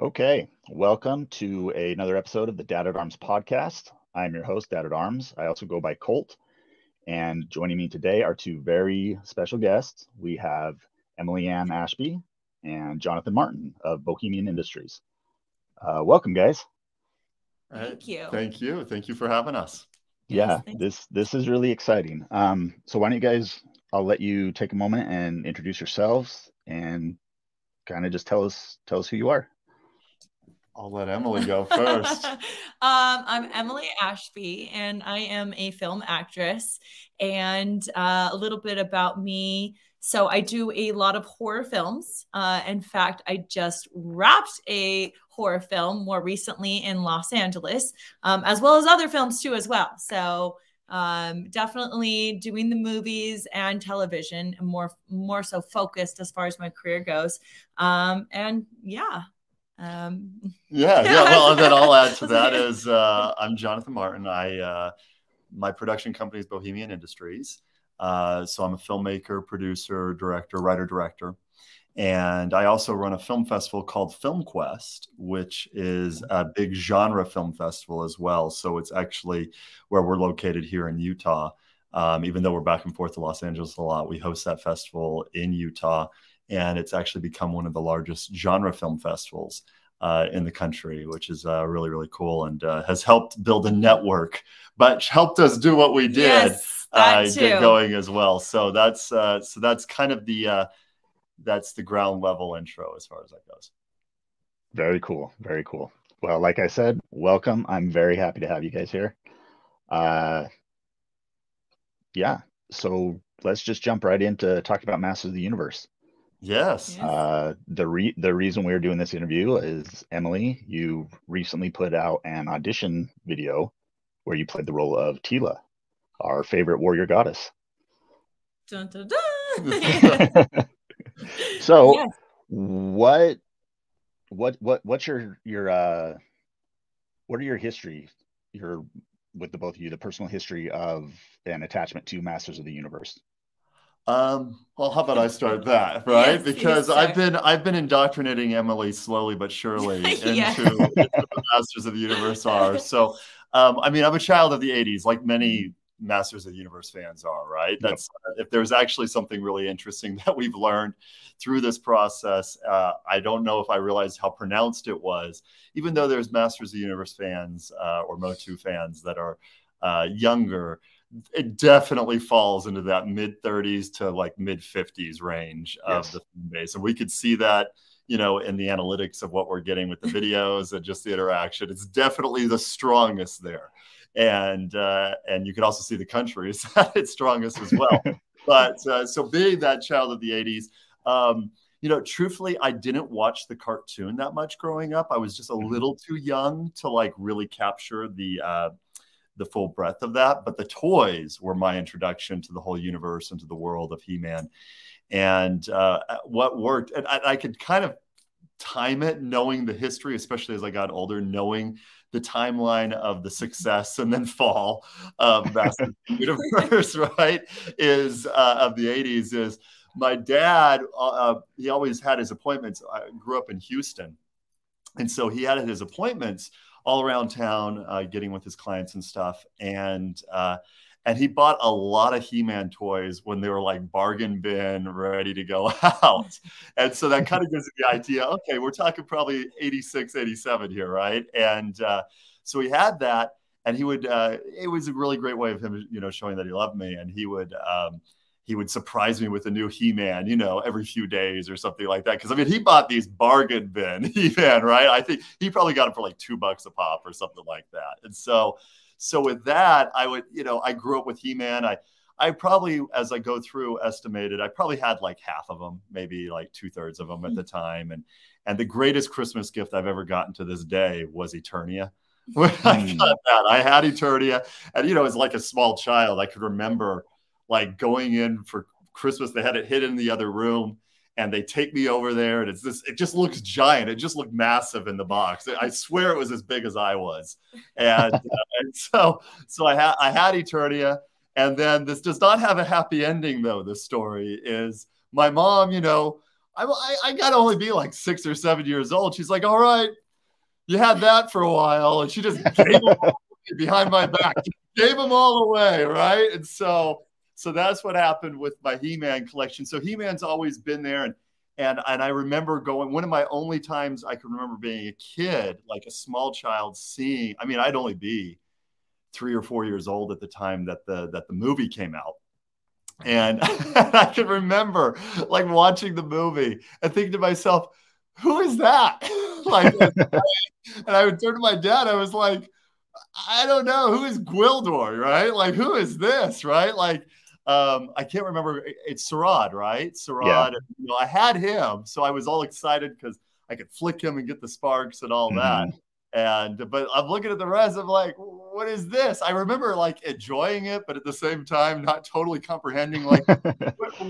Okay, welcome to another episode of the Dad at Arms podcast. I'm your host, Dad at Arms. I also go by Colt, and joining me today are two very special guests. We have Emily Anne Ashby and Jonathan Martin of Bohemian Industries. Welcome, guys. Thank you. Thank you. Thank you for having us. Yeah, Yes, this is really exciting. So why don't you guys? I'll let you take a moment and introduce yourselves and kind of just tell us who you are. I'll let Emily go first. I'm Emily Ashby, and I am a film actress. And a little bit about me. So I do a lot of horror films. In fact, I just wrapped a horror film more recently in Los Angeles, as well as other films too, as well. So definitely doing the movies and television, and more so focused as far as my career goes. And yeah. Well, then I'll add to that is I'm Jonathan Martin. My production company is Bohemian Industries. So I'm a filmmaker, producer, director, writer, director. And I also run a film festival called Film Quest, which is a big genre film festival as well. So it's actually where we're located here in Utah. Even though we're back and forth to Los Angeles a lot, we host that festival in Utah. And it's actually become one of the largest genre film festivals in the country, which is really, really cool, and has helped build a network, but helped us do what we did, get going as well. So that's kind of that's the ground level intro as far as that goes. Very cool. Very cool. Well, like I said, welcome. I'm very happy to have you guys here. Yeah. So let's just jump right into talking about Masters of the Universe. Yes. The reason we're doing this interview is, Emily, you recently put out an audition video where you played the role of Teela, our favorite warrior goddess. Dun, dun, dun. So Yes. what's your what are your history, with the both of you, the personal history of an attachment to Masters of the Universe? Well, how about I start that, right? Yes, because I've been indoctrinating Emily slowly but surely into the Masters of the Universe are. So, I mean, I'm a child of the '80s, like many Masters of the Universe fans are, right? Yep. That's if there's actually something really interesting that we've learned through this process. I don't know if I realized how pronounced it was, even though there's Masters of the Universe fans or MOTU fans that are younger. It definitely falls into that mid 30s to like mid 50s range of the fan base. And we could see that, in the analytics of what we're getting with the videos and just the interaction. It's definitely the strongest there. And you can also see the countries at its strongest as well. But so being that child of the 80s, truthfully, I didn't watch the cartoon that much growing up. I was just a little too young to like really capture the full breadth of that. But the toys were my introduction to the whole universe and to the world of He-Man. And what worked, and I could kind of time it, knowing the history, especially as I got older, knowing the timeline of the success and then fall of Masters of the Universe, right, is of the 80s, is my dad, he always had his appointments. I grew up in Houston. And so he had his appointments all around town, getting with his clients and stuff. And he bought a lot of He-Man toys when they were like bargain bin ready to go out. And so that kind of gives you the idea, okay, we're talking probably 86, 87 here, right? And so he had that, and he would, it was a really great way of him, showing that he loved me. And he would surprise me with a new He-Man, every few days or something like that. Because, I mean, he bought these bargain bin He-Man, right? I think he probably got them for like $2 a pop or something like that. And so with that, I would, I grew up with He-Man. I probably, as I go through, estimated, I probably had like half of them, maybe like 2/3 of them at the time. And the greatest Christmas gift I've ever gotten to this day was Eternia. When I got that, I had Eternia. And, as like a small child, I could remember like going in for Christmas. They had it hidden in the other room, and they take me over there, and it just looks giant. It just looked massive in the box. I swear it was as big as I was. And, and so I had Eternia. And then this does not have a happy ending, though. This story is my mom, I got to only be like 6 or 7 years old. She's like, all right, you had that for a while. And she just gave them all behind my back, gave them all away. Right. And so that's what happened with my He-Man collection. So He-Man's always been there. And I remember going, one of my only times I can remember being a kid, like a small child, seeing, I mean, I'd only be 3 or 4 years old at the time that the movie came out. And I can remember like watching the movie and thinking to myself, who is that? Like, and I would turn to my dad. I was like, I don't know. Who is Gwildor, right? Like, who is this, right? Like, I can't remember. It's Sarad, right? Sarad. Yeah. And, you know, I had him, so I was all excited because I could flick him and get the sparks and all that. But I'm looking at the rest. I'm like, what is this? I remember like enjoying it, but at the same time, not totally comprehending like,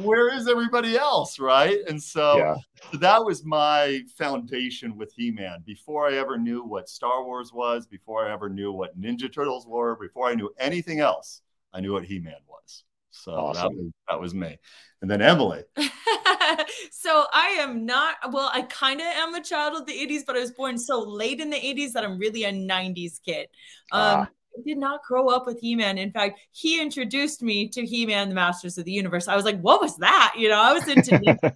where is everybody else, right? And so that was my foundation with He-Man. Before I ever knew what Star Wars was, before I ever knew what Ninja Turtles were, before I knew anything else, I knew what He-Man was. So awesome. that was me. And then Emily. So I am not, well, I kind of am a child of the 80s, but I was born so late in the 80s that I'm really a 90s kid. I did not grow up with He-Man. In fact, he introduced me to He-Man, the Masters of the Universe. I was like, what was that? You know, I was into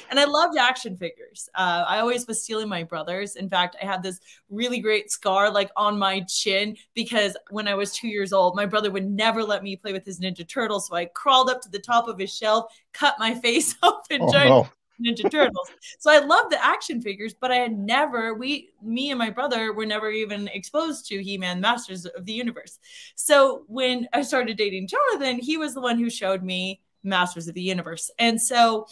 and I loved action figures. I always was stealing my brother's. In fact, I had this really great scar like on my chin because when I was 2 years old, my brother would never let me play with his Ninja Turtles. So I crawled up to the top of his shelf, cut my face open, joined Ninja Turtles. So I love the action figures, but I had never, me and my brother were never even exposed to He-Man, Masters of the Universe. So when I started dating Jonathan, he was the one who showed me Masters of the Universe. And so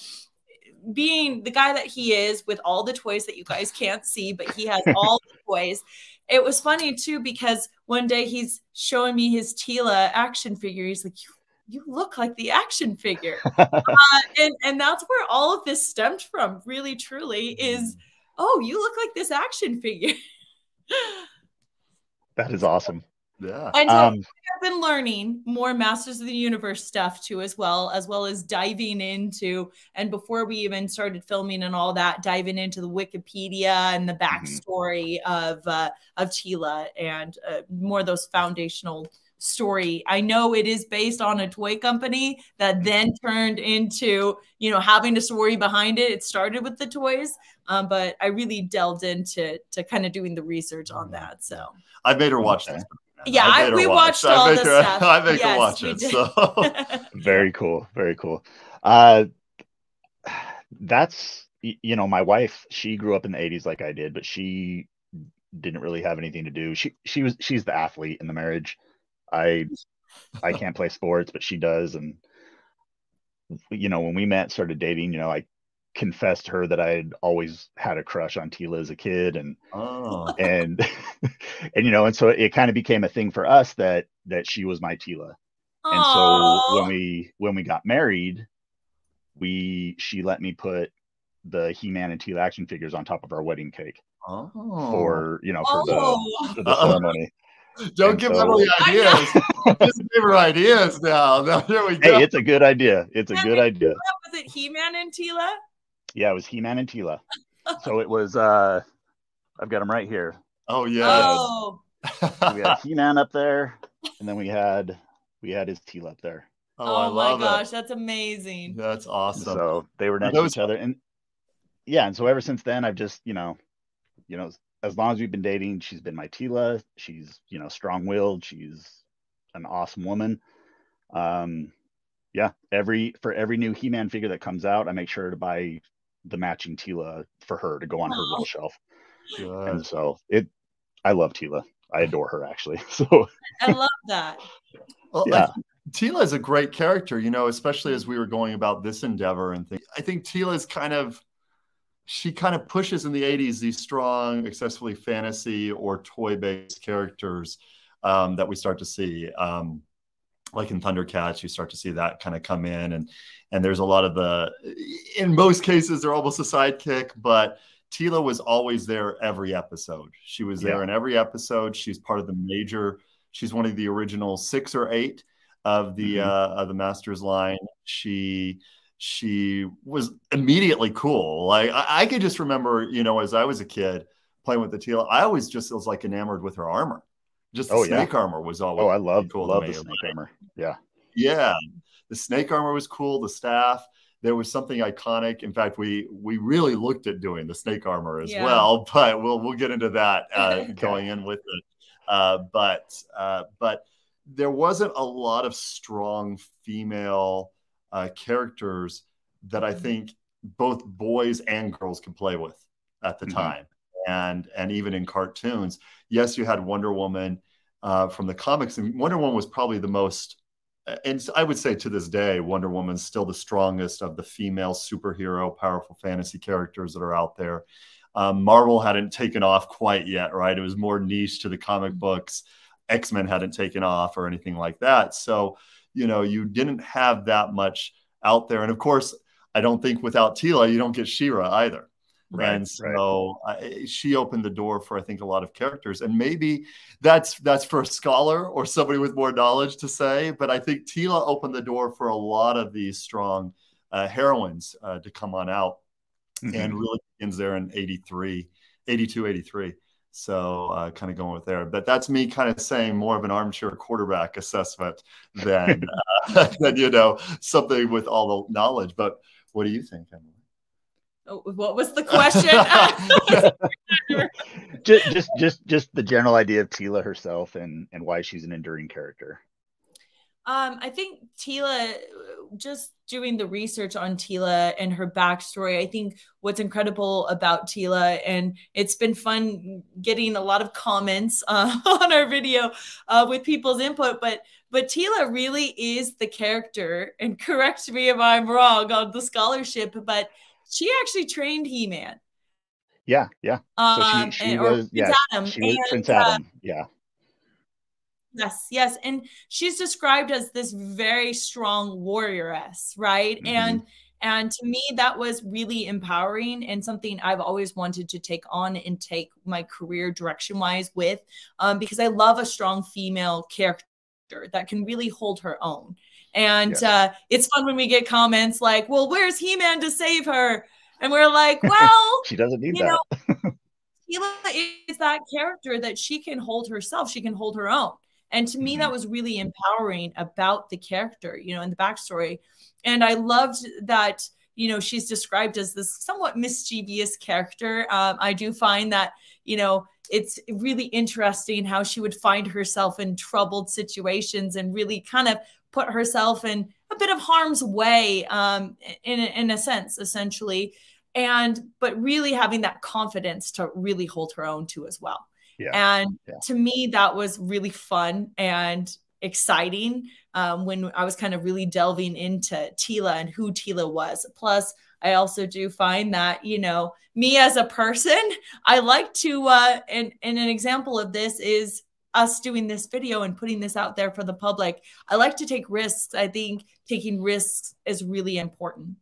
being the guy that he is with all the toys that you guys can't see, but he has all the toys. It was funny too, because one day he's showing me his Teela action figure. He's like, you look like the action figure. And that's where all of this stemmed from, really, truly, is, oh, you look like this action figure. That is awesome. Yeah. And so I've been learning more Masters of the Universe stuff too, as well as diving into, and before we even started filming and all that, diving into the Wikipedia and the backstory of Teela and more of those foundational story. I know it is based on a toy company that then turned into, you know, having a story behind it. It started with the toys, but I really delved into kind of doing the research on that. So I made her watch this. Yeah, we watched all the stuff. I make her watch it. So. Very cool. Very cool. That's, you know, my wife, she grew up in the 80s like I did, but she didn't really have anything to do. She's the athlete in the marriage. I can't play sports, but she does. And, you know, when we met, started dating, you know, I confessed to her that I had always had a crush on Teela as a kid, and and you know, and so it kind of became a thing for us that she was my Teela. And so when we got married, she let me put the He-Man and Teela action figures on top of our wedding cake for, you know, for the ceremony. Don't give Emily ideas. Just give her ideas now. Here we go. Hey, it's a good idea. It's a good idea. Was it He-Man and Teela? Yeah, it was He-Man and Teela. So it was, I've got them right here. Oh, yeah. We had He-Man up there, and then we had his Teela up there. Oh my gosh, that's amazing. That's awesome. So they were next to each other. And yeah, and so ever since then, I've just, you know, as long as we've been dating, she's been my Teela. She's, you know, strong-willed. She's an awesome woman. Yeah, for every new He-Man figure that comes out, I make sure to buy the matching Teela for her to go on her little shelf. Good. And so I love Teela. I adore her, actually. So I love that. Well, yeah. Teela is a great character, you know, especially as we were going about this endeavor and things. I think Teela's she kind of pushes in the 80s these strong, excessively fantasy or toy-based characters that we start to see. Like in Thundercats, you start to see that kind of come in, and there's a lot of in most cases, they're almost a sidekick, but Teela was always there every episode. She was there in every episode. She's part of she's one of the original 6 or 8 of the Masters line. She she was immediately cool. Like I could just remember, you know, as I was a kid playing with the Teela, I always just was like enamored with her armor. Just the snake armor was always I love cool to me. the snake armor. Yeah. Yeah. The snake armor was cool. The staff, there was something iconic. In fact, we really looked at doing the snake armor as well, but we'll get into that going in with it. But there wasn't a lot of strong female characters that I think both boys and girls could play with at the time. And even in cartoons, yes, you had Wonder Woman from the comics, and Wonder Woman was probably the most, and I would say to this day, Wonder Woman's still the strongest of the female superhero, powerful fantasy characters that are out there. Marvel hadn't taken off quite yet, right? It was more niche to the comic books. X-Men hadn't taken off or anything like that. So, you know, you didn't have that much out there. And of course, I don't think without Teela, you don't get She-Ra either. Right, and so she opened the door for, I think, a lot of characters. And maybe that's for a scholar or somebody with more knowledge to say. But I think Teela opened the door for a lot of these strong heroines to come on out, and really begins there in 82, 83. So kind of going with there. But that's me kind of saying more of an armchair quarterback assessment than, than, you know, something with all the knowledge. But what do you think, Emily? What was the question? just the general idea of Teela herself and why she's an enduring character. I think Teela, just doing the research on Teela and her backstory, I think what's incredible about Teela, and it's been fun getting a lot of comments on our video with people's input, but Teela really is the character, and correct me if I'm wrong on the scholarship, but she actually trained He-Man. Yeah. So she was Prince Adam. Yeah. Yes. And she's described as this very strong warrioress, right? And to me, that was really empowering and something I've always wanted to take on and take my career direction-wise with, because I love a strong female character that can really hold her own. And it's fun when we get comments like, well, where's He-Man to save her? And we're like, well, she doesn't need that. Teela is that character that she can hold herself. She can hold her own. And to me, that was really empowering about the character, you know, and the backstory. And I loved that, you know, she's described as this somewhat mischievous character. I do find that, you know, it's really interesting how she would find herself in troubled situations and really kind of put herself in a bit of harm's way, in a sense, essentially. But really having that confidence to really hold her own too as well. To me, that was really fun and exciting when I was kind of really delving into Teela and who Teela was. Plus, I also do find that, you know, me as a person, I like to, and an example of this is us doing this video and putting this out there for the public. I like to take risks. I think taking risks is really important.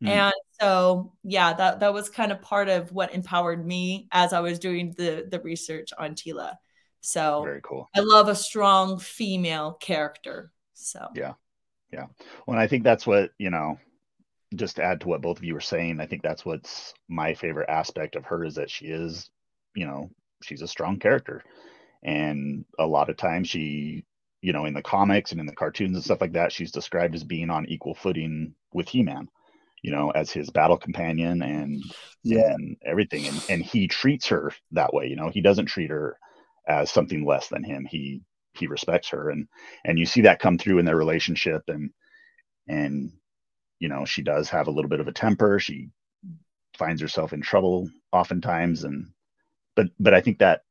And so, yeah, that was kind of part of what empowered me as I was doing the research on Teela. So very cool. I love a strong female character. So yeah. Well, and I think that's what, you know, just to add to what both of you were saying, I think that's what's my favorite aspect of her is that she is, you know, she's a strong character. And a lot of times she, you know, in the comics and in the cartoons and stuff like that, she's described as being on equal footing with He-Man, you know, as his battle companion and everything. And he treats her that way. You know, he doesn't treat her as something less than him. He respects her. And you see that come through in their relationship. And, you know, she does have a little bit of a temper. She finds herself in trouble oftentimes. But I think that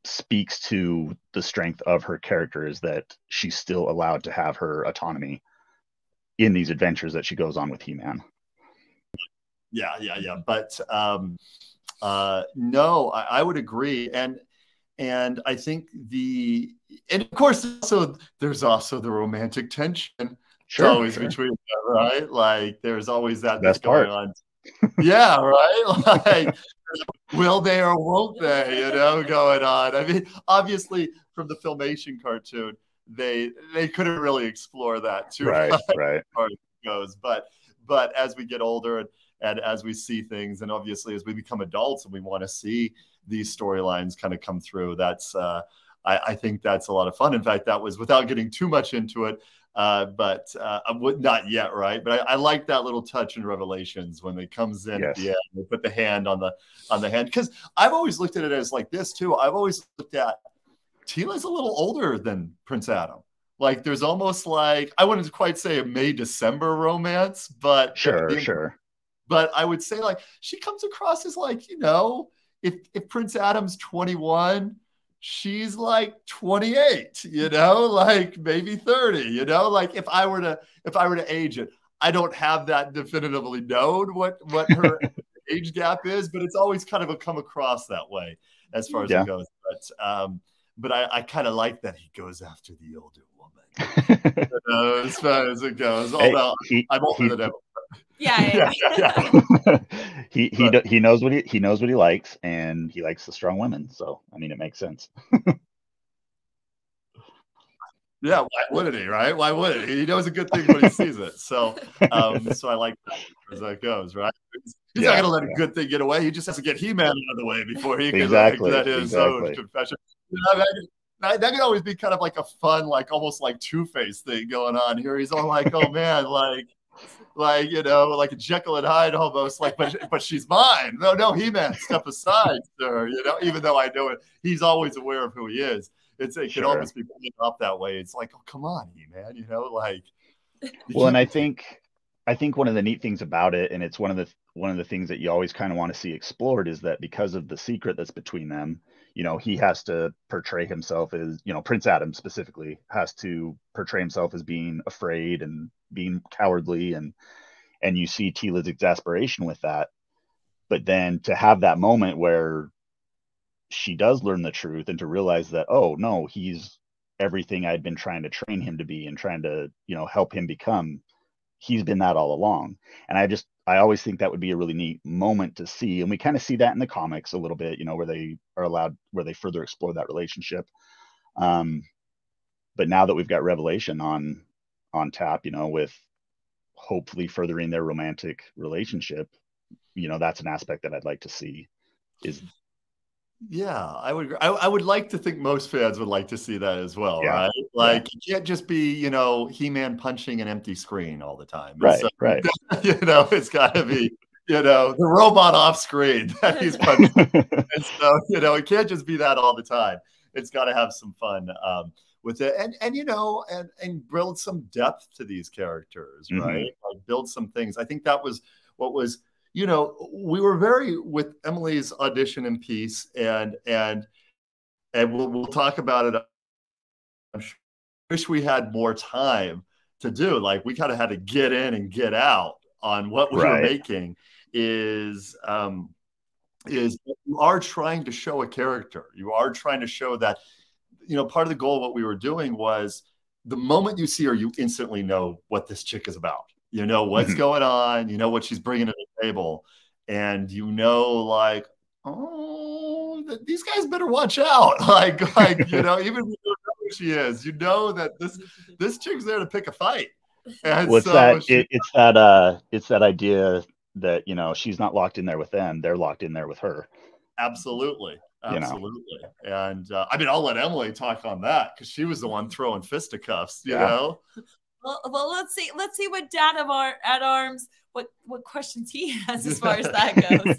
speaks to the strength of her character is that she's still allowed to have her autonomy in these adventures that she goes on with He-Man. Yeah. But no, I would agree. And I think and of course, there's also the romantic tension. Sure. Between them, right? Like there's always that's going on. Yeah, right. Like, will they or won't they? You know, going on. I mean, obviously, from the Filmation cartoon, they couldn't really explore that too right. As far as it goes, But as we get older and as we see things, and obviously as we become adults and we want to see these storylines kind of come through, that's I think that's a lot of fun. In fact, that was, without getting too much into it, but I would not yet, right? But I like that little touch in Revelations when it comes in at the end. They put the hand on the hand, because I've always looked at it as like this too. I've always looked at Teela's a little older than Prince Adam. Like there's almost like, I wouldn't quite say a May-December romance, but sure. But I would say like she comes across as like, you know, if Prince Adam's 21, she's like 28, you know, like maybe 30, you know, like if I were to age it, I don't have that definitively known what her age gap is, but it's always kind of come across that way as far as it goes. But I kind of like that he goes after the older woman, you know, as far as it goes. Although I'm older than him. Yeah. He knows what he likes, and he likes the strong women. So I mean, it makes sense. Yeah, why wouldn't he? Right? Why wouldn't he? He knows a good thing when he sees it. So, so I like that as that goes. Right? He's not going to let a good thing get away. He just has to get He-Man out of the way before he can let his own confession. You know, that could always be kind of like a fun, like almost like Two-Face thing going on here. He's all like, "Oh man, like you know, like a Jekyll and Hyde almost, like, but she's mine. No, He-Man, step aside, sir. You know, even though I know it, he's always aware of who he is. It can almost be played off that way. It's like, oh, come on, He-Man, you know, like. Well, and I think one of the neat things about it, and it's one of the things that you always kind of want to see explored, is that because of the secret that's between them, you know, he has to portray himself as, you know, Prince Adam specifically has to portray himself as being afraid and being cowardly, and you see Teela's exasperation with that. But then to have that moment where she does learn the truth and to realize that, oh no, he's everything I'd been trying to train him to be and trying to, you know, help him become. He's been that all along. And I always think that would be a really neat moment to see. And we kind of see that in the comics a little bit, you know, where they further explore that relationship. But now that we've got Revelation on tap, you know, with hopefully furthering their romantic relationship, you know, that's an aspect that I'd like to see. Yeah, I would like to think most fans would like to see that as well, right? Like, you can't just be, you know, He-Man punching an empty screen all the time. Right. You know, it's got to be, you know, the robot off screen that he's punching. And so, you know, it can't just be that all the time. It's got to have some fun with it, and you know, and build some depth to these characters, right? Like build some things. I think that was what was. You know, we were very with Emily's audition and piece, and we'll talk about it. I'm sure. Wish we had more time to do. Like we kind of had to get in and get out on what we were making. Is you are trying to show a character. You are trying to show that, you know, part of the goal of what we were doing was the moment you see her, you instantly know what this chick is about. You know what's going on. You know what she's bringing to the table, and you know, like, oh, these guys better watch out. Like you know, even if you don't know who she is, you know that this chick's there to pick a fight. And well, it's that idea that, you know, she's not locked in there with them; they're locked in there with her. Absolutely. You know? And I mean, I'll let Emily talk on that because she was the one throwing fisticuffs. You know. Well, let's see what Dad at Arms, what questions he has as far as that goes.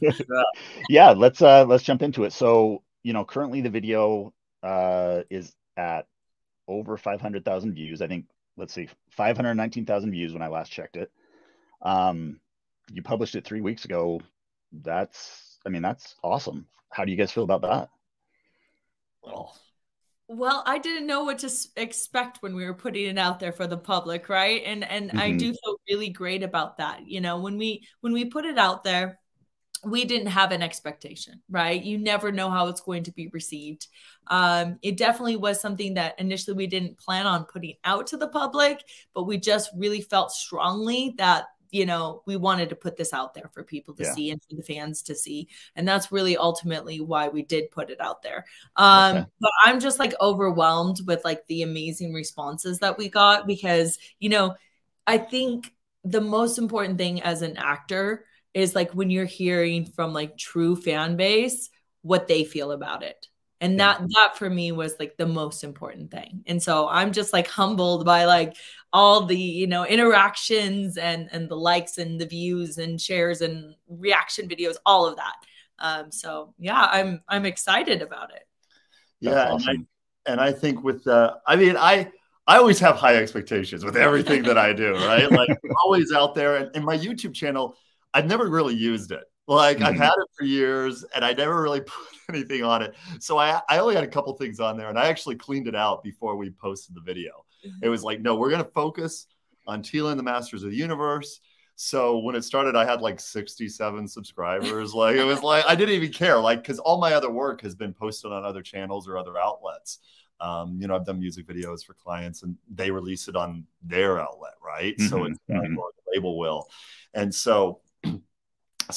Yeah, let's jump into it. So, you know, currently the video is at over 500,000 views. I think, let's see, 519,000 views when I last checked it. You published it 3 weeks ago. That's awesome. How do you guys feel about that? Well, I didn't know what to expect when we were putting it out there for the public, right? And I do feel really great about that. You know, when we put it out there, we didn't have an expectation, right? You never know how it's going to be received. It definitely was something that initially we didn't plan on putting out to the public, but we just really felt strongly that, you know, we wanted to put this out there for people to see and for the fans to see. And that's really ultimately why we did put it out there. But I'm just like overwhelmed with like the amazing responses that we got because, you know, I think the most important thing as an actor is like when you're hearing from like true fan base, what they feel about it. And that for me was like the most important thing. And so I'm just like humbled by like all the, you know, interactions and the likes and the views and shares and reaction videos, all of that. So yeah, I'm excited about it. Yeah. Awesome. And I think with I mean, I always have high expectations with everything that I do, right? Like I'm always out there. And my YouTube channel, I've never really used it. Like I've had it for years and I never really put anything on it. So I only had a couple things on there and I actually cleaned it out before we posted the video. It was like, no, we're going to focus on Teela and the Masters of the Universe. So when it started, I had like 67 subscribers. Like it was like, I didn't even care. Like, cause all my other work has been posted on other channels or other outlets. You know, I've done music videos for clients and they release it on their outlet. Right. So it's more the label will. And so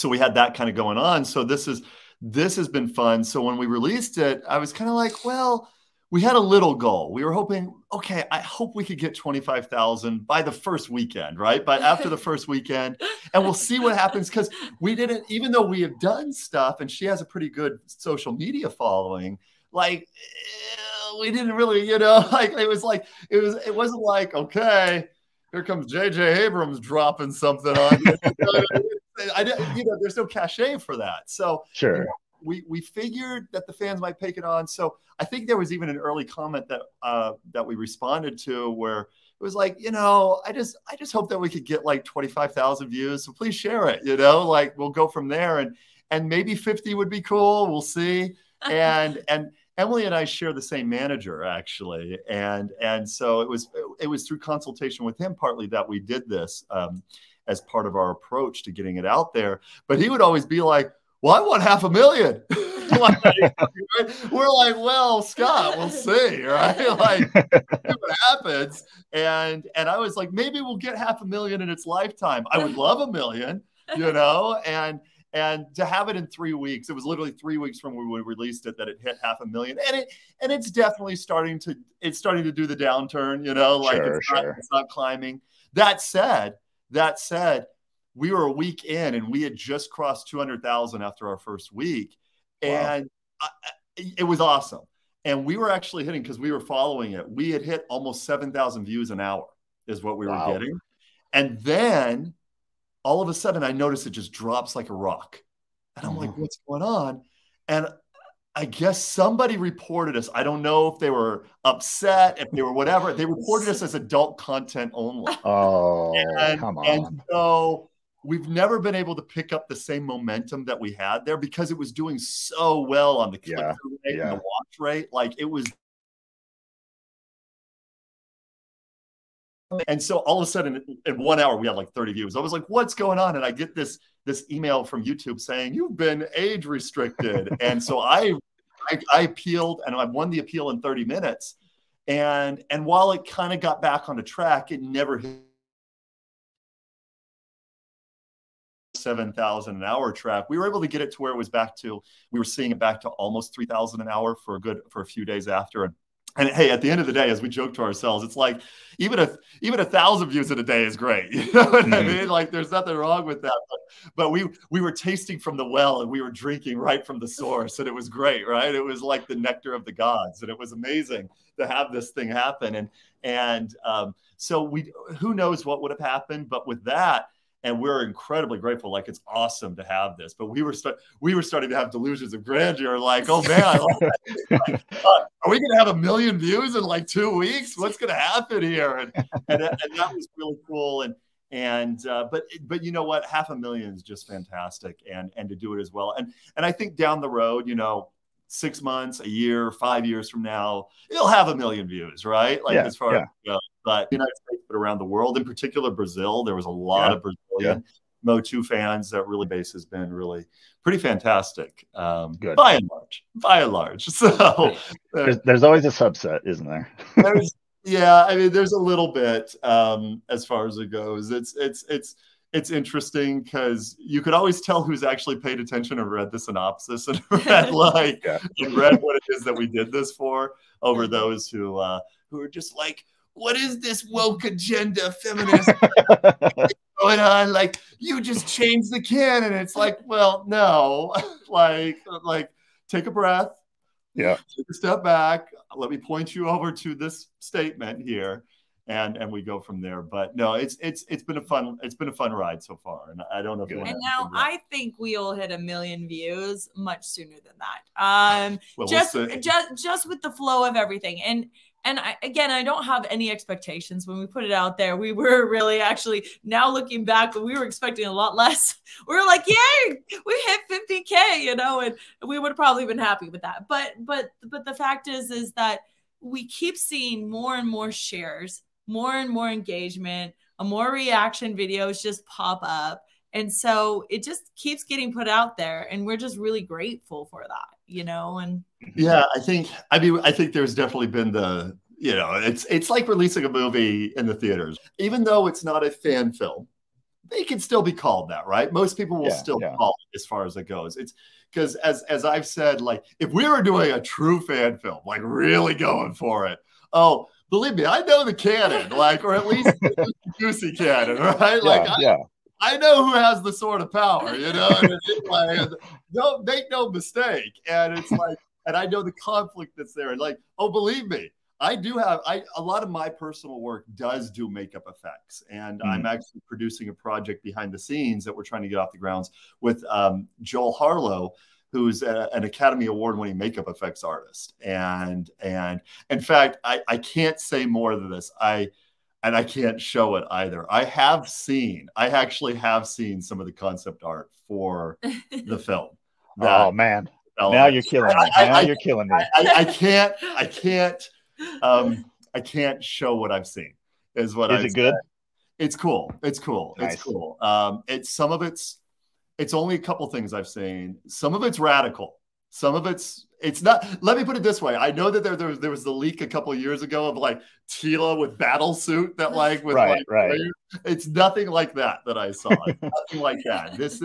we had that kind of going on. So this has been fun. So when we released it, I was kind of like, well, we had a little goal. We were hoping, okay, I hope we could get 25,000 by the first weekend, right? But after the first weekend, and we'll see what happens. Because we didn't, even though we have done stuff and she has a pretty good social media following, like we didn't really, you know, like it wasn't like, okay, here comes J.J. Abrams dropping something on you. You know, there's no cachet for that. So sure. You know, we figured that the fans might take it on. So I think there was even an early comment that we responded to where it was like, you know, I just hope that we could get like 25,000 views. So please share it, you know, like we'll go from there and maybe 50 would be cool. We'll see. And Emily and I share the same manager actually. And so it was through consultation with him partly that we did this as part of our approach to getting it out there. But he would always be like, well, I want 500,000. We're like, well, Scott, we'll see, right? Like, see what happens. And I was like, maybe we'll get 500,000 in its lifetime. I would love 1 million, you know, and to have it in 3 weeks, it was literally 3 weeks from when we released it that it hit 500,000. And it's definitely starting to do the downturn, you know, like it's not climbing. That said, we were a week in and we had just crossed 200,000 after our first week. And it was awesome. And we were actually hitting, because we were following it, we had hit almost 7,000 views an hour is what we were getting. And then all of a sudden I noticed it just drops like a rock. And I'm like, what's going on? And I guess somebody reported us. I don't know if they were upset, if they were whatever. They reported us as adult content only. Oh, come on. And so we've never been able to pick up the same momentum that we had there because it was doing so well on the click-through rate and the watch rate. Like it was. And so all of a sudden in 1 hour, we had like 30 views. I was like, what's going on? And I get this email from YouTube saying, you've been age restricted. And so I appealed and I won the appeal in 30 minutes. And while it kind of got back on the track, it never hit 7,000 an hour track. We were able to get it to where it was back to, we were seeing it back to almost 3,000 an hour for a few days after. And hey, at the end of the day, as we joke to ourselves, it's like even 1,000 views in a day is great. You know what I mean? Like there's nothing wrong with that. But we were tasting from the well and we were drinking right from the source, and it was great, right? It was like the nectar of the gods, and it was amazing to have this thing happen. And so who knows what would have happened, but with that. And we're incredibly grateful. Like, it's awesome to have this. But we were starting to have delusions of grandeur. Like, oh, man, are we going to have 1 million views in like 2 weeks? What's going to happen here? And that was really cool. But you know what? 500,000 is just fantastic. And to do it as well. And I think down the road, you know, 6 months, a year, 5 years from now, it'll have 1 million views, right? Like as far as but the United States, but around the world, in particular Brazil, there was a lot of Brazilian MOTU fans. That really base has been really pretty fantastic. Good. By and large. So there's always a subset, isn't there? I mean, there's a little bit as far as it goes. It's interesting because you could always tell who's actually paid attention and read the synopsis and read and read what it is that we did this for over those who are just like, what is this woke agenda feminist? going on? Like, you just changed the canon. It's like, well, no, like take a breath. Yeah. Take a step back. Let me point you over to this statement here, and we go from there. But no, it's been a fun ride so far, and I don't know if you want to. And now I think we'll hit 1 million views much sooner than that. Well, just with the flow of everything. And I don't have any expectations when we put it out there. We were really actually, now looking back, we were expecting a lot less. We were like, yay, we hit 50K, you know, and we would have probably been happy with that. But the fact is that we keep seeing more and more shares, more and more engagement, more reaction videos just pop up. And so it just keeps getting put out there, and we're just really grateful for that, you know. And yeah, I think there's definitely been the, you know, it's like releasing a movie in the theaters. Even though it's not a fan film, they can still be called that, right? Most people will still call it as far as it goes. It's because as I've said, like, if we were doing a true fan film, like really going for it, oh, believe me, I know the canon, like, or at least the juicy canon, right? Like, I know who has the sword of power, you know, and it's like, don't make no mistake. And it's like, and I know the conflict that's there. And like, oh, believe me, I do have, a lot of my personal work does do makeup effects. And I'm actually producing a project behind the scenes that we're trying to get off the grounds with Joel Harlow, who's an Academy Award winning makeup effects artist. And in fact, I can't say more than this. And I can't show it either. I actually have seen some of the concept art for the film. Oh man, now you're killing me. You're killing me. I can't show what I've seen. Is it good? It's cool. It's cool. Nice. It's cool. It's only a couple things I've seen. Some of it's radical. Some of it's not. Let me put it this way. I know that there was the leak a couple of years ago of like Teela with battle suit that like with right. It's nothing like that I saw. It's nothing like that. This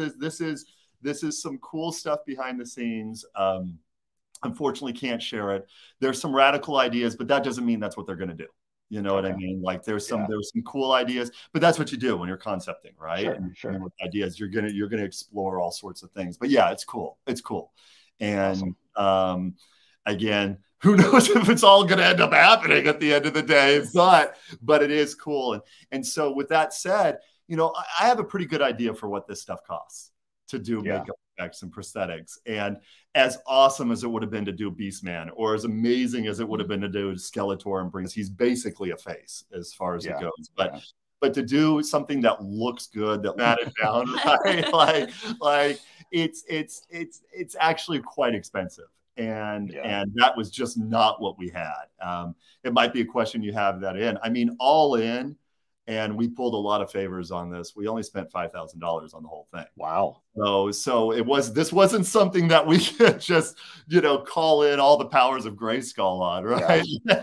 is some cool stuff behind the scenes. Unfortunately, can't share it. There's some radical ideas, but that doesn't mean that's what they're going to do. You know what I mean? Like there's some cool ideas, but that's what you do when you're concepting, right? Sure. And with ideas, you're gonna explore all sorts of things. But yeah, it's cool. It's cool. And again, who knows if it's all going to end up happening at the end of the day, but it is cool. And so with that said, you know, I have a pretty good idea for what this stuff costs to do makeup effects and prosthetics. And as awesome as it would have been to do Beastman, or as amazing as it would have been to do Skeletor and brings, he's basically a face as far as it goes. But to do something that looks good, that matted down, right? like it's actually quite expensive. And that was just not what we had. It might be a question you have that in. I mean, all in, and we pulled a lot of favors on this. We only spent $5,000 on the whole thing. Wow. So this wasn't something that we could just, you know, call in all the powers of Grayskull on, right? Yeah.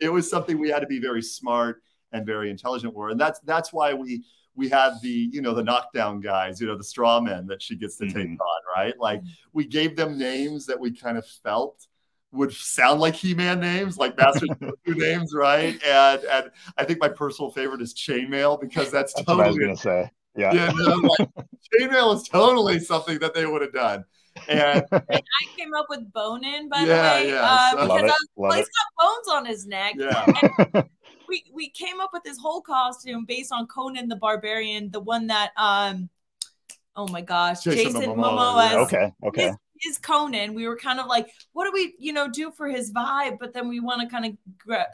it was something we had to be very smart and very intelligent with. And that's why we had the, you know, the knockdown guys, you know, the straw men that she gets to take on, right? Like we gave them names that we kind of felt would sound like He-Man names, like Masters of MOTU names, right? And I think my personal favorite is Chainmail, because that's totally what I was gonna say. Yeah, you know, like, Chainmail is totally something that they would have done. And I came up with Bonin, by the way, because he's got bones on his neck. Yeah. We came up with this whole costume based on Conan the Barbarian, the one that oh my gosh, Jason Momoa. Yeah. Okay. His Conan. We were kind of like, what do we, you know, do for his vibe? But then we want to kind of,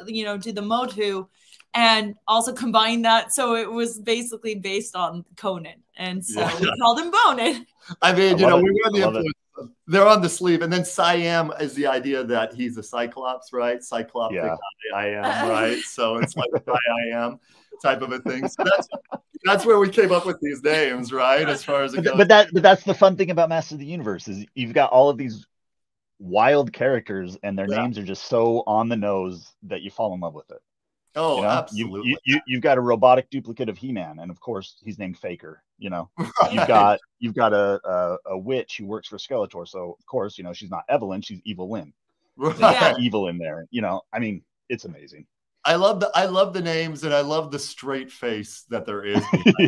you know, do the MOTU and also combine that. So it was basically based on Conan, and so we called him Bonin. I mean, you know, we were the influence. They're on the sleeve. And then Siam is the idea that he's a Cyclops, right? Cyclops, I am, right? So it's like I am type of a thing. So that's where we came up with these names, right? As far as it goes. But that's the fun thing about Masters of the Universe is you've got all of these wild characters, and their names are just so on the nose that you fall in love with it. Oh, you know? Absolutely. You've got a robotic duplicate of He-Man, and of course he's named Faker. You know, you've got a witch who works for Skeletor, so of course, you know, she's not Evelyn, she's Evil Lynn. Evil in there. You know, I mean, it's amazing. I love the names, and I love the straight face that there is.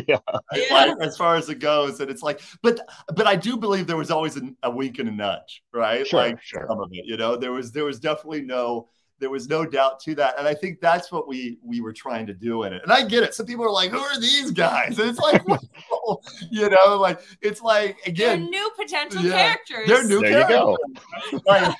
Yeah. Like, as far as it goes, and it's like, but I do believe there was always a wink and a nudge, right? Sure, like sure. some of it, you know, there was definitely there was no doubt to that, and I think that's what we were trying to do in it. And I get it. Some people are like, "Who are these guys?" And it's like, well, you know, like it's like again, they're new potential characters. They're new there characters. You go. Like,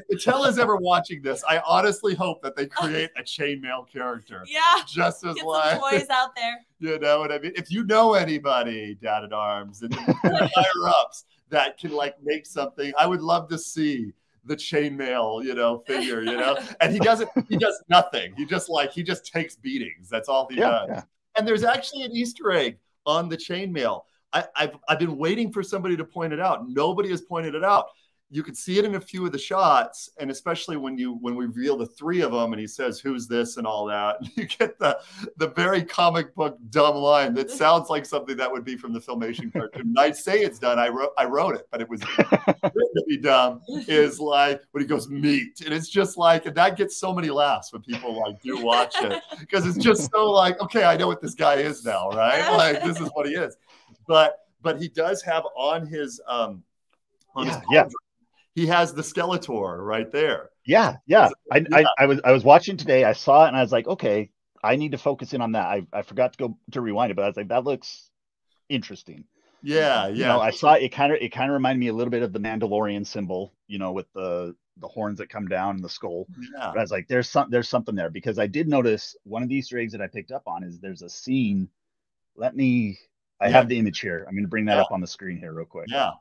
if Teela is ever watching this, I honestly hope that they create a chainmail character. Yeah, just as get like some toys out there. You know what I mean? If you know anybody, Dad at Arms, and higher ups that can like make something, I would love to see the chainmail, you know, figure, you know. And he does nothing. He just takes beatings. That's all he does. Yeah. And there's actually an Easter egg on the chainmail. I've been waiting for somebody to point it out. Nobody has pointed it out. You could see it in a few of the shots, and especially when we reveal the three of them, and he says, "Who's this?" and all that. You get the very comic book dumb line that sounds like something that would be from the Filmation cartoon. I say it's done. I wrote it, but it was written to be dumb. Is like when he goes meat, and it's just like, and that gets so many laughs when people like do watch it because it's just so like, okay, I know what this guy is now, right? Like this is what he is. But he does have on his he has the Skeletor right there. Yeah. I was watching today. I saw it and I was like, okay, I need to focus in on that. I forgot to go to rewind it, but I was like, that looks interesting. Yeah. You know, I saw it kind of reminded me a little bit of the Mandalorian symbol, you know, with the horns that come down and the skull. Yeah. But I was like, there's something there, because I did notice one of the Easter eggs that I picked up on is there's a scene. I have the image here. I'm going to bring that up on the screen here real quick. Yeah.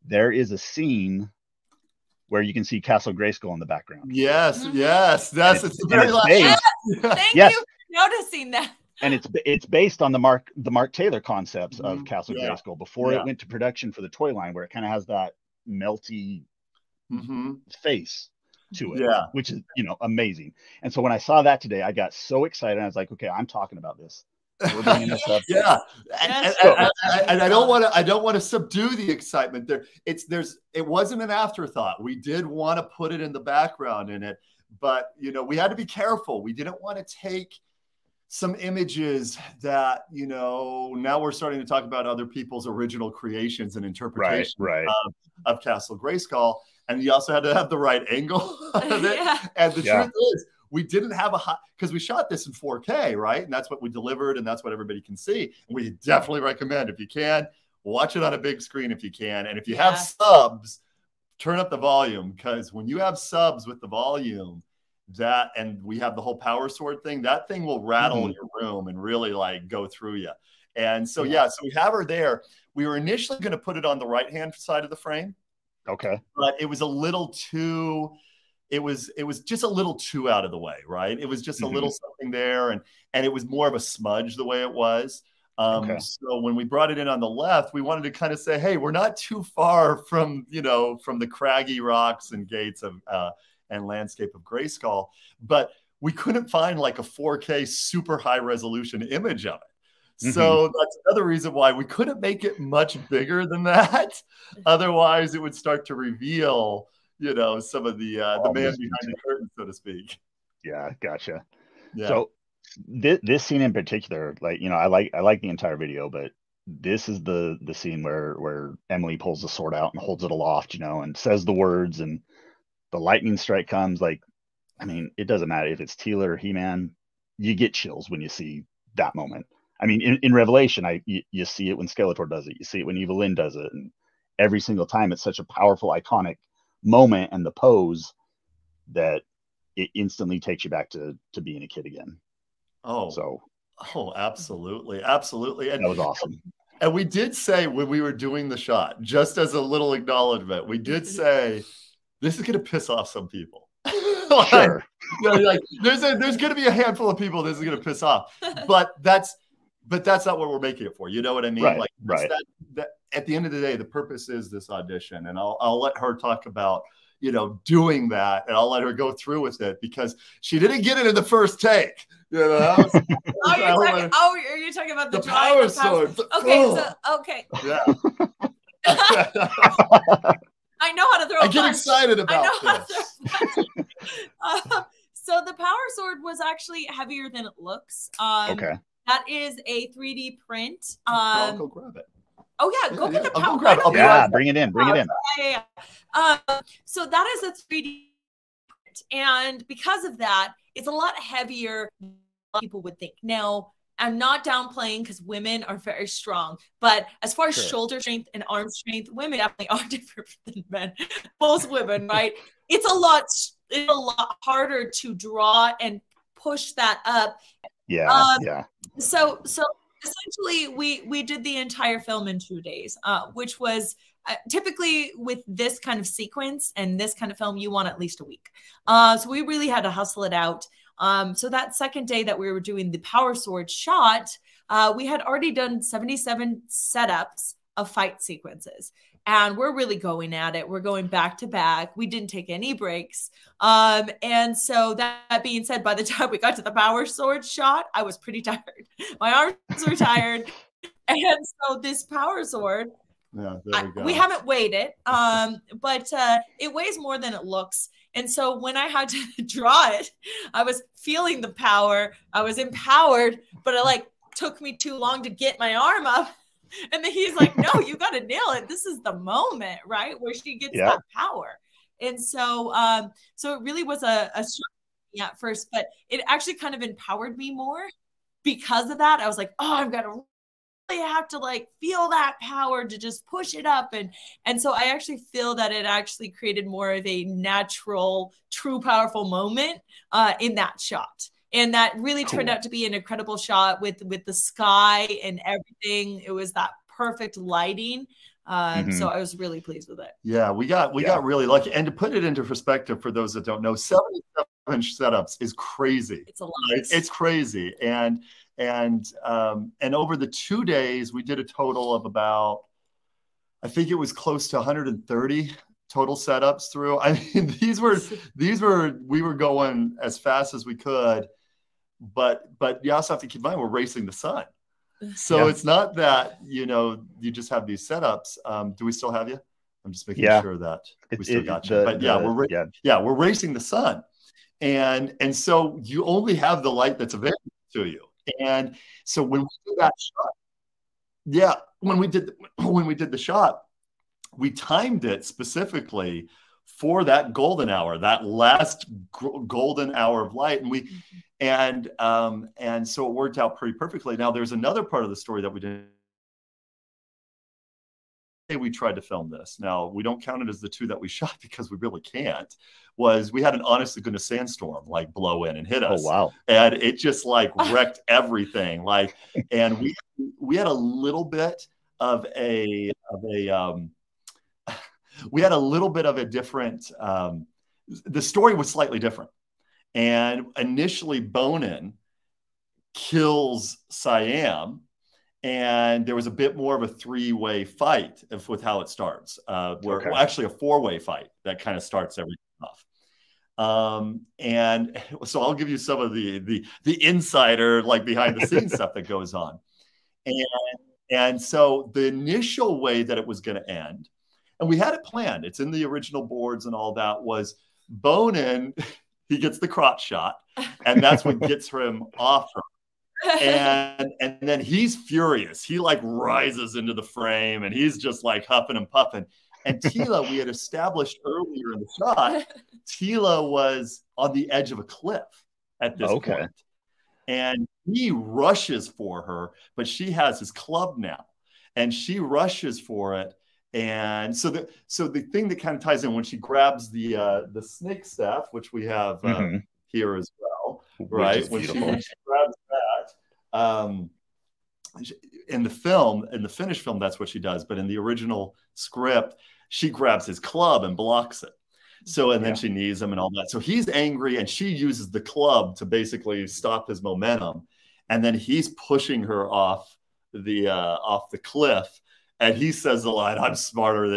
There is a scene where you can see Castle Grayskull in the background. Yes. That's it's very last. Thank you for noticing that. And it's based on the Mark Taylor concepts of Castle Grayskull before it went to production for the toy line, where it kind of has that melty face to it, which is, you know, amazing. And so when I saw that today, I got so excited. I was like, okay, I'm talking about this. We're bringing this up. And I don't want to subdue the excitement there. It wasn't an afterthought. We did want to put it in the background in it, but you know, we had to be careful. We didn't want to take some images that, you know, now we're starting to talk about other people's original creations and interpretations of Castle Grayskull, and you also had to have the right angle of it. And the truth is, we didn't have because we shot this in 4K, right? And that's what we delivered, and that's what everybody can see. And we definitely recommend, if you can, watch it on a big screen if you can. And if you have subs, turn up the volume, because when you have subs with the volume, and we have the whole power sword thing, that thing will rattle in your room and really like go through you. And so, so we have her there. We were initially going to put it on the right-hand side of the frame. Okay. But it was a little too... It was just a little too out of the way, right? It was just a little something there, and it was more of a smudge the way it was. So when we brought it in on the left, we wanted to kind of say, hey, we're not too far from, you know, from the craggy rocks and gates of and landscape of Grayskull, but we couldn't find like a 4K super high resolution image of it. So that's another reason why we couldn't make it much bigger than that. Otherwise, it would start to reveal, you know, some of the man behind the curtain, so to speak. Yeah, gotcha. Yeah. So this scene in particular, like, you know, I like the entire video, but this is the scene where Emily pulls the sword out and holds it aloft, you know, and says the words, and the lightning strike comes. Like, I mean, it doesn't matter if it's Teela or He-Man, you get chills when you see that moment. I mean, in Revelation, you see it when Skeletor does it, you see it when Evelyn does it, and every single time it's such a powerful, iconic moment, and the pose that it instantly takes you back to being a kid again. Absolutely. And that was awesome. And we did say when we were doing the shot, just as a little acknowledgement, we did say this is going to piss off some people. Sure. Like, there's going to be a handful of people this is going to piss off, but that's not what we're making it for. You know what I mean? Right. That at the end of the day, the purpose is this audition, and I'll let her talk about, you know, doing that, and I'll let her go through with it, because she didn't get it in the first take. You know? Are you talking about the power sword? Okay. Yeah. I know how to throw. I get excited about this. So the power sword was actually heavier than it looks. Okay. That is a 3D print. I'll go grab it. Oh yeah, go get the I'll power. go grab it. Yeah, bring it in. Bring it in. So that is a 3D print, and because of that, it's a lot heavier than people would think. Now, I'm not downplaying because women are very strong, but as far as shoulder strength and arm strength, women definitely are different than men. Most women, right? It's a lot harder to draw and push that up. Yeah. So essentially, we did the entire film in 2 days, which was typically with this kind of sequence and this kind of film, you want at least a week. So we really had to hustle it out. So that second day that we were doing the power sword shot, we had already done 77 setups of fight sequences. And we're really going at it. We're going back to back. We didn't take any breaks. And so that being said, by the time we got to the power sword shot, I was pretty tired. My arms were tired. And so this power sword, we haven't weighed it, but it weighs more than it looks. And so when I had to draw it, I was feeling the power. I was empowered, but it took me too long to get my arm up. And then he's like, no, you got to nail it. This is the moment, right? Where she gets that power. And so, so it really was a struggle at first, but it actually kind of empowered me more because of that. I was like, oh, I've got to really have to feel that power to just push it up. And so I actually feel that it actually created more of a natural, true, powerful moment in that shot. And that really turned out to be an incredible shot with the sky and everything. It was that perfect lighting. So I was really pleased with it. Yeah, we got really lucky. And to put it into perspective for those that don't know, 77 setups is crazy. It's a lot. It's crazy. And over the 2 days, we did a total of about, I think it was close to 130 total setups through. I mean, we were going as fast as we could, but you also have to keep in mind we're racing the sun. So it's not that, you just have these setups. Do we still have you? I'm just making sure that we still got you. But we're racing the sun. And so you only have the light that's available to you. And so when we did that shot, when we did the shot, we timed it specifically for that golden hour, that last golden hour of light. And and so it worked out pretty perfectly. Now there's another part of the story that we did. We tried to film this. Now we don't count it as the 2 that we shot because we really can't. We had an honest to goodness sandstorm blow in and hit us. Oh wow! And it just wrecked everything. And we had a little bit of a different. The story was slightly different. And initially, Bonin kills Siam. And there was a bit more of a 3-way fight with how it starts, actually a 4-way fight that kind of starts everything off. And so I'll give you some of the insider, behind the scenes stuff that goes on. And so the initial way that it was going to end, and we had it planned, it's in the original boards and all that, was Bonin, he gets the crotch shot, and that's what gets him off her. And then he's furious. He rises into the frame and he's just huffing and puffing. And Teela, we had established earlier in the shot, Teela was on the edge of a cliff at this point. And he rushes for her, but she has his club now. And she rushes for it. And so the thing that kind of ties in when she grabs the snake staff, which we have here as well, right? When she grabs that, in the film, in the finished film, that's what she does. But in the original script, she grabs his club and blocks it. So, and then she knees him and all that. So he's angry, and she uses the club to basically stop his momentum. And then he's pushing her off the cliff. And he says the line, I'm stronger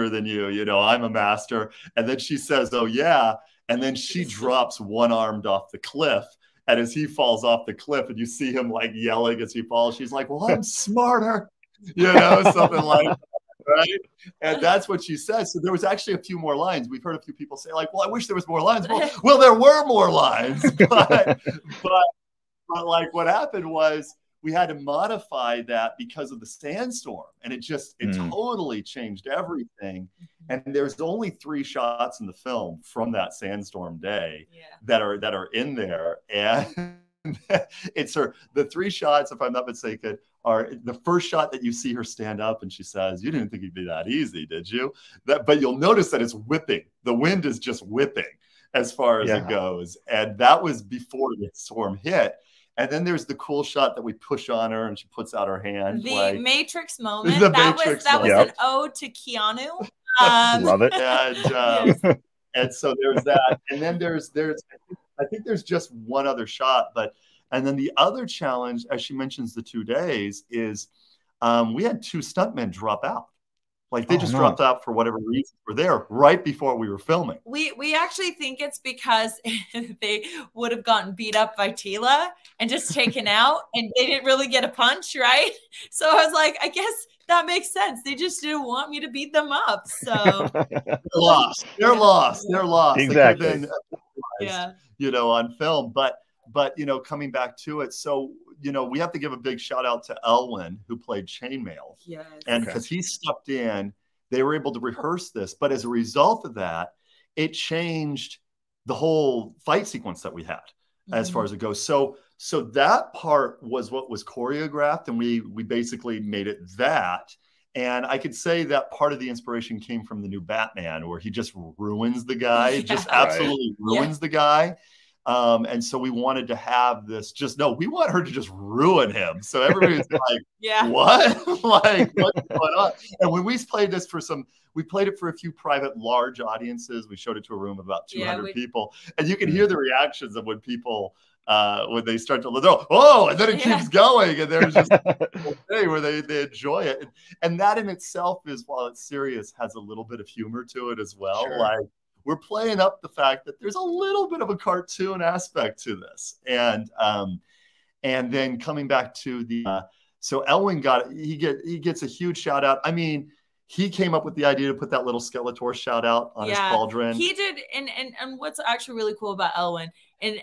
than you, I'm a master. And then she says, oh yeah. And then she drops one-armed off the cliff. And as he falls off the cliff, and you see him yelling as he falls, she's like, well, I'm smarter, something like that. Right? And that's what she said. So there was actually a few more lines. We've heard a few people say, like, well, I wish there was more lines. Well, there were more lines, but like what happened was we had to modify that because of the sandstorm, and it totally changed everything. And there's only 3 shots in the film from that sandstorm day that are in there, and the 3 shots, if I'm not mistaken, are the first shot that you see her stand up and she says, "You didn't think it'd be that easy, did you?" But you'll notice that it's whipping. The wind is just whipping as far as it goes, and that was before the storm hit. And then there's the cool shot that we push on her and she puts out her hand. The Matrix moment. That was an ode to Keanu. Love it. And so there's that. And then I think there's just one other shot. And then the other challenge, as she mentions the 2 days, is we had 2 stuntmen drop out. Like they dropped out for whatever reason. Were there right before we were filming. We actually think it's because they would have gotten beat up by Teela and just taken out, and they didn't really get a punch, right? So I was like, I guess that makes sense. They just didn't want me to beat them up. So they're lost. They're lost. Exactly. On film. But coming back to it, so we have to give a big shout out to Elwin, who played Chainmail. Yes. And because he stepped in, they were able to rehearse this. But as a result of that, it changed the whole fight sequence that we had as far as it goes. So that part was what was choreographed, and we basically made it that. And I could say that part of the inspiration came from the new Batman, where he just ruins the guy, just absolutely ruins the guy. And so we wanted to have this we want her to just ruin him. So everybody's like, what? Like, what's going on? And when we played this we played it for a few private large audiences. We showed it to a room of about 200 people. And you can hear the reactions of when people, when they start to look, and then it keeps going. And there's just where they enjoy it. And that in itself is, while it's serious, has a little bit of humor to it as well. Sure. Like, we're playing up the fact that there's a little bit of a cartoon aspect to this. And then coming back to so Elwin he gets a huge shout out. I mean, he came up with the idea to put that little Skeletor shout out on his cauldron. He did. And what's actually really cool about Elwin, and